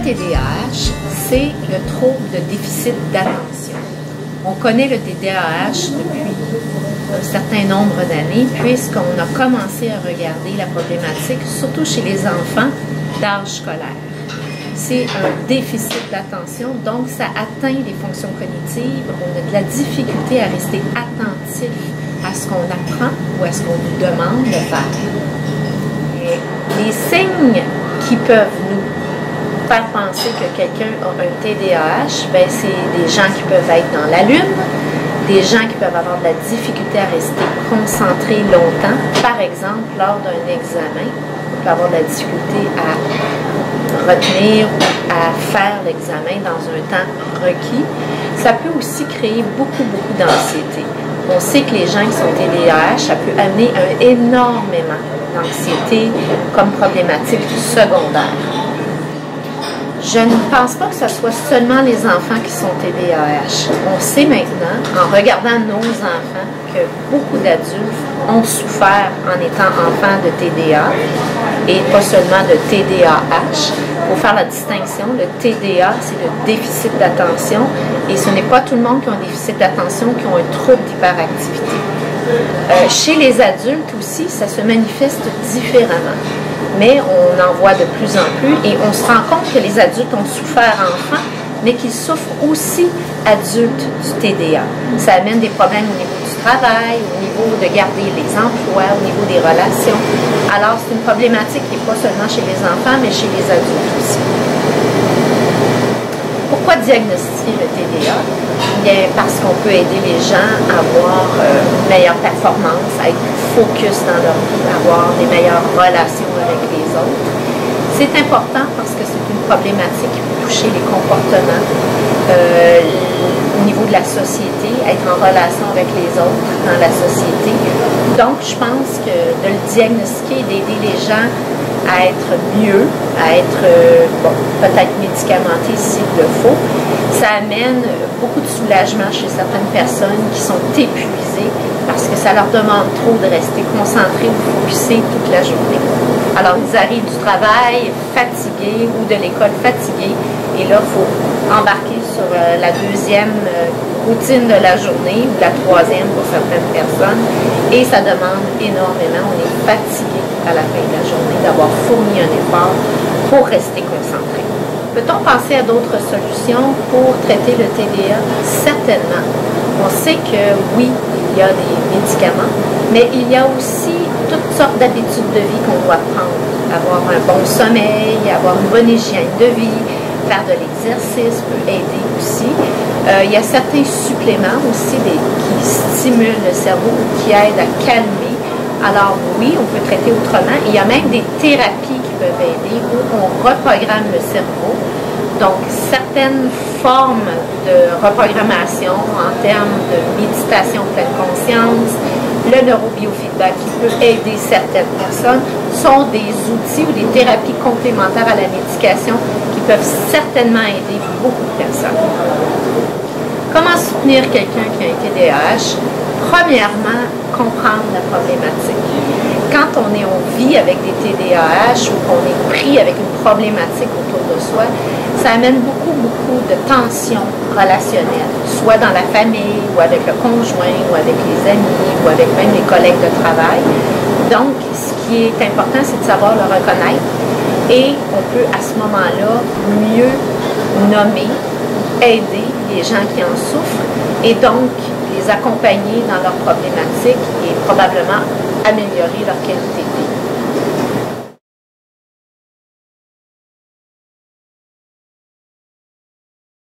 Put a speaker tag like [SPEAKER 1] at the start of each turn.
[SPEAKER 1] TDAH, c'est le trouble de déficit d'attention. On connaît le TDAH depuis un certain nombre d'années, puisqu'on a commencé à regarder la problématique, surtout chez les enfants d'âge scolaire. C'est un déficit d'attention, donc ça atteint les fonctions cognitives. On a de la difficulté à rester attentif à ce qu'on apprend ou à ce qu'on nous demande de faire. Et les signes qui peuvent nous faire penser que quelqu'un a un TDAH, ben c'est des gens qui peuvent être dans la lune, des gens qui peuvent avoir de la difficulté à rester concentrés longtemps. Par exemple, lors d'un examen, on peut avoir de la difficulté à retenir ou à faire l'examen dans un temps requis. Ça peut aussi créer beaucoup d'anxiété. On sait que les gens qui sont TDAH, ça peut amener énormément d'anxiété comme problématique secondaire. Je ne pense pas que ce soit seulement les enfants qui sont TDAH. On sait maintenant, en regardant nos enfants, que beaucoup d'adultes ont souffert en étant enfants de TDA et pas seulement de TDAH. Il faut faire la distinction. Le TDA, c'est le déficit d'attention et ce n'est pas tout le monde qui a un déficit d'attention qui ont un trouble d'hyperactivité. Chez les adultes aussi, ça se manifeste différemment. Mais on en voit de plus en plus et on se rend compte que les adultes ont souffert enfants, mais qu'ils souffrent aussi adultes du TDA. Ça amène des problèmes au niveau du travail, au niveau de garder les emplois, au niveau des relations. Alors, c'est une problématique qui n'est pas seulement chez les enfants, mais chez les adultes aussi. Pourquoi diagnostiquer le TDA? Bien, parce qu'on peut aider les gens à avoir une meilleure performance, à être plus focus dans leur vie, à avoir des meilleures relations avec les autres. C'est important parce que c'est une problématique qui peut toucher les comportements au niveau de la société, être en relation avec les autres dans la société. Donc, je pense que de le diagnostiquer, d'aider les gens à être mieux, à être peut-être médicamentés s'il le faut, ça amène beaucoup de soulagement chez certaines personnes qui sont épuisées parce que ça leur demande trop de rester concentrés ou focusés toute la journée. Alors, ils arrivent du travail fatigués ou de l'école fatigués et là, il faut embarquer sur la deuxième routine de la journée ou la troisième pour certaines personnes et ça demande énormément. On est fatigué à la fin de la journée d'avoir fourni un effort pour rester concentré. Peut-on penser à d'autres solutions pour traiter le TDA? Certainement. On sait que oui, il y a des médicaments, mais il y a aussi toutes sortes d'habitudes de vie qu'on doit prendre. Avoir un bon sommeil, avoir une bonne hygiène de vie, faire de l'exercice peut aider aussi. Il y a certains suppléments aussi qui stimulent le cerveau ou qui aident à calmer. Alors oui, on peut traiter autrement. Il y a même des thérapies qui peuvent aider où on reprogramme le cerveau. Donc, certaines formes de reprogrammation en termes de méditation pleine conscience, le neurobiofeedback qui peut aider certaines personnes, sont des outils ou des thérapies complémentaires à la médication qui peuvent certainement aider beaucoup de personnes. Comment soutenir quelqu'un qui a un TDAH? Premièrement, comprendre la problématique. Quand on vit avec des TDAH ou qu'on est pris avec une problématique autour de soi, ça amène beaucoup de tensions relationnelles, soit dans la famille, ou avec le conjoint, ou avec les amis, ou avec même les collègues de travail. Donc, ce qui est important, c'est de savoir le reconnaître et on peut à ce moment-là mieux nommer, aider les gens qui en souffrent et donc les accompagner dans leurs problématiques et probablement améliorer leur qualité de vie.